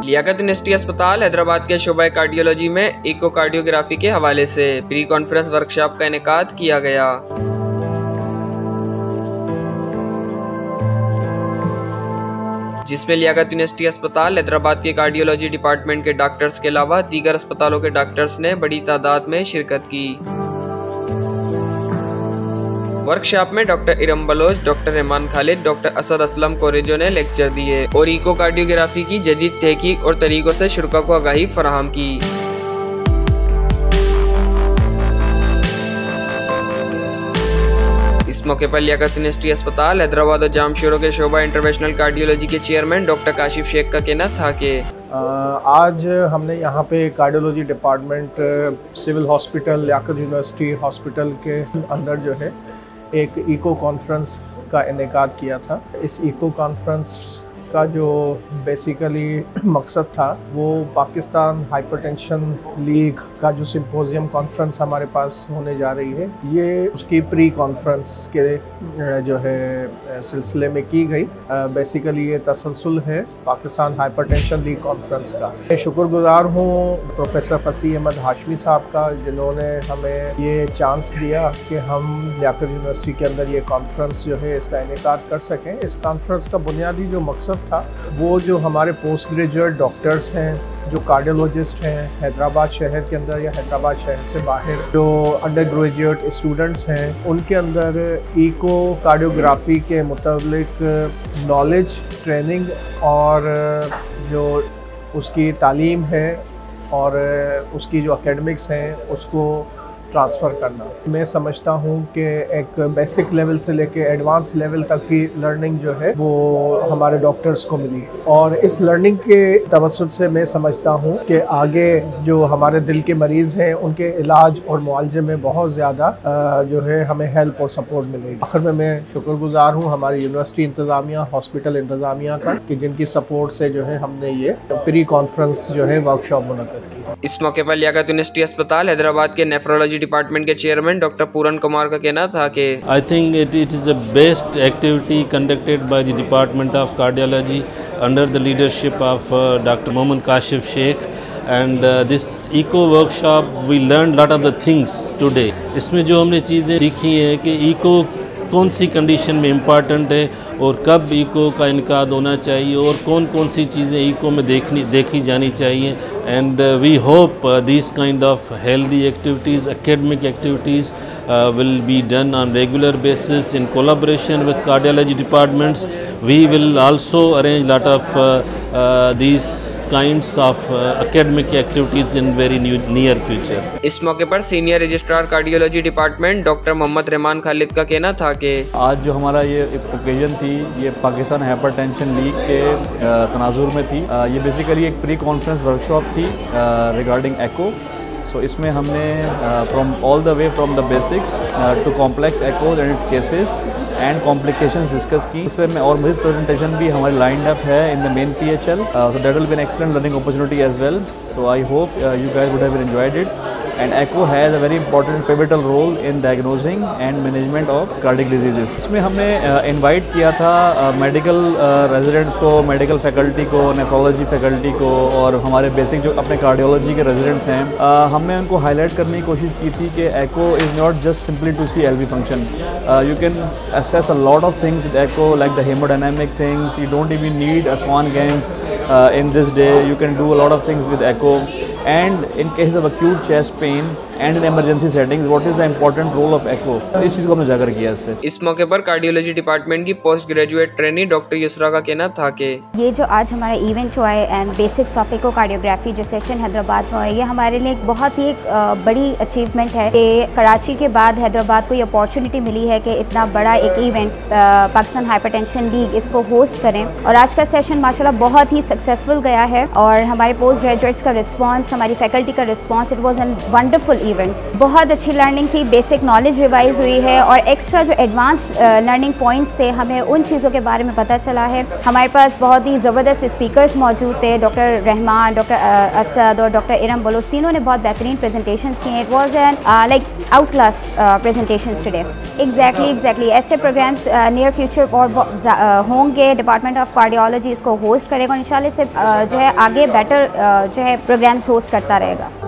Liaquat university अस्पताल हैदराबाद के शोबा cardiology में इकोकार्डियोग्राफी के हवाले से प्री कॉन्फ्रेंस वर्कशॉप का इनेकाद किया गया, जिसमें लियाकत यूनिवर्सिटी अस्पताल हैदराबाद के कार्डियोलॉजी डिपार्टमेंट के डॉक्टर्स के अलावा दीगर अस्पतालों के डॉक्टर्स ने बड़ी तादाद में शिरकत की। वर्कशॉप में doctor Iram Baloch, doctor Rahman Khalid, doctor Asad Aslam Korejo ने लेक्चर दिए और इकोकार्डियोग्राफी की जदीद तहकीक और तरीकों से शुरा को आगाही फराहम की। इस मौके पर लियाकत यूनिवर्सिटी अस्पताल हैदराबाद और जामशोरों के शोबा इंटरवेंशनल कार्डियोलॉजी के चेयरमैन डॉक्टर काशिफ शेख का कहना था कि आज हमने यहाँ पे cardiology department civil hospital Liaquat university hospital के अंदर जो है एक इको कॉन्फ्रेंस का इनेकाद किया था। इस इको कॉन्फ्रेंस का जो बेसिकली मकसद था वो पाकिस्तान हाइपरटेंशन लीग का जो सिम्पोजियम कॉन्फ्रेंस हमारे पास होने जा रही है, ये उसकी प्री कॉन्फ्रेंस के जो है सिलसिले में की गई। बेसिकली ये तसलसल है पाकिस्तान हाइपरटेंशन लीग कॉन्फ्रेंस का। मैं शुक्रगुजार हूँ प्रोफेसर फसीह अहमद हाशमी साहब का, जिन्होंने हमें ये चांस दिया कि हम लियाकत यूनिवर्सिटी के अंदर ये कॉन्फ्रेंस जो है इसका इनेकाद कर सकें। इस कॉन्फ्रेंस का बुनियादी जो मकसद था वो जो हमारे पोस्ट ग्रेजुएट डॉक्टर्स हैं, जो कार्डियोलॉजिस्ट हैं हैदराबाद शहर के अंदर या हैदराबाद शहर से बाहर, जो अंडर ग्रेजुएट स्टूडेंट्स हैं, उनके अंदर इको कार्डियोग्राफी के मुताबिक नॉलेज, ट्रेनिंग और जो उसकी तालीम है और उसकी जो एकेडमिक्स हैं उसको ट्रांसफ़र करना। मैं समझता हूँ कि एक बेसिक लेवल से लेके एडवांस लेवल तक की लर्निंग जो है वो हमारे डॉक्टर्स को मिली और इस लर्निंग के तवज्जुह से मैं समझता हूँ कि आगे जो हमारे दिल के मरीज़ हैं उनके इलाज और मुआलजे में बहुत ज़्यादा जो है हमें हेल्प और सपोर्ट मिलेगी। आखिर में मैं शुक्रगुजार हूँ हमारी यूनिवर्सिटी इंतज़ामिया, हॉस्पिटल इंतज़ामिया का, कि जिनकी सपोर्ट से जो है हमने ये प्री कॉन्फ्रेंस जो है वर्कशॉप मुनक़्क़द की। इस मौके पर लियाकत यूनिवर्सिटी अस्पताल हैदराबाद के नेफ्रोलॉजी डिपार्टमेंट के चेयरमैन डॉक्टर पूरन कुमार का कहना था कि I think it is a best activity conducted by the department of cardiology under the leadership of doctor Mohammad Kashif Sheikh and this echo workshop we learn lot of the things today. इसमें जो हमने चीज़ें सीखी हैं कि इको कौन सी कंडीशन में important है और कब इको का इनकाद होना चाहिए और कौन कौन सी चीज़ें इको में देखी जानी चाहिए। And we hope this kind of healthy activities, academic activities will be done on regular basis in collaboration with cardiology departments. We will also arrange lot of these kinds of academic activities in very near future. इस मौके पर senior registrar cardiology department doctor Mohammad Rehman Khalid का कहना था कि आज जो हमारा ये ओकेजन थी ये पाकिस्तान हाइपरटेंशन लीग के तनाजुर में थी। ये बेसिकली एक प्री कॉन्फ्रेंस वर्कशॉप थी रिगार्डिंग एको। सो इसमें हमने from all the way from the basics to complex echoes and its cases and complications discuss की। इसमें में और मज़ीद प्रेजेंटेशन भी हमारी लाइंड अप है in the main PHL, so that will be an excellent learning opportunity as well. So I hope you guys would have enjoyed it. And echo has a very important pivotal role in diagnosing and management of cardiac diseases. इसमें हमने invite किया था medical residents को, medical faculty को, nephrology faculty को और हमारे basic जो अपने कार्डियोलॉजी के रेजिडेंट्स हैं, हमने उनको हाईलाइट करने की कोशिश की थी कि echo is not just simply to see LV function. You can assess a lot of things with echo, like the hemodynamic things. You don't even need a Swan-Ganz in this day. You can do a lot of things with echo. And in cases of acute chest pain and in emergency settings, what is the important role of echo? इस चीज़ को हमने उजागर किया इससे। इस मौके पर cardiology department की post graduate trainee doctor Yusra का कहना था कि ये जो आज हमारा इवेंट हुआ है एंड बेसिक्स ऑफ इकोकार्डियोग्राफी जो सेशन हैदराबाद में हुआ है, ये हमारे लिए एक बहुत ही बड़ी अचीवमेंट है कि कराची के बाद हैदराबाद को ये अपॉर्चुनिटी मिली है कि इतना बड़ा एक इवेंट पाकिस्तान हाइपरटेंशन लीग इसको होस्ट करें। और आज का सेशन माशाल्लाह बहुत ही सक्सेसफुल गया है और हमारे पोस्ट ग्रेजुएट्स का रिस्पॉन्स हमारी फैकल्टी का response, it was an wonderful event. बहुत अच्छी लर्निंग थी, बेसिक नॉलेज रिवाइज हुई है और एक्स्ट्रा जो एडवांस लर्निंग पॉइंट्स थे हमें उन चीज़ों के बारे में पता चला है। हमारे पास बहुत ही ज़बरदस्त स्पीकर्स मौजूद थे, डॉक्टर रहमान, डॉक्टर असद और डॉक्टर इरम बलोच, तीनों ने बहुत बेहतरीन प्रेजेंटेशंस किए। It was an like out class presentations today. Exactly ऐसे प्रोग्राम्स नियर फ्यूचर और होंगे। डिपार्टमेंट ऑफ कार्डियोलॉजी इसको होस्ट करेगा और इंशाल्लाह से जो है आगे बेटर जो है प्रोग्राम्स होस्ट करता रहेगा।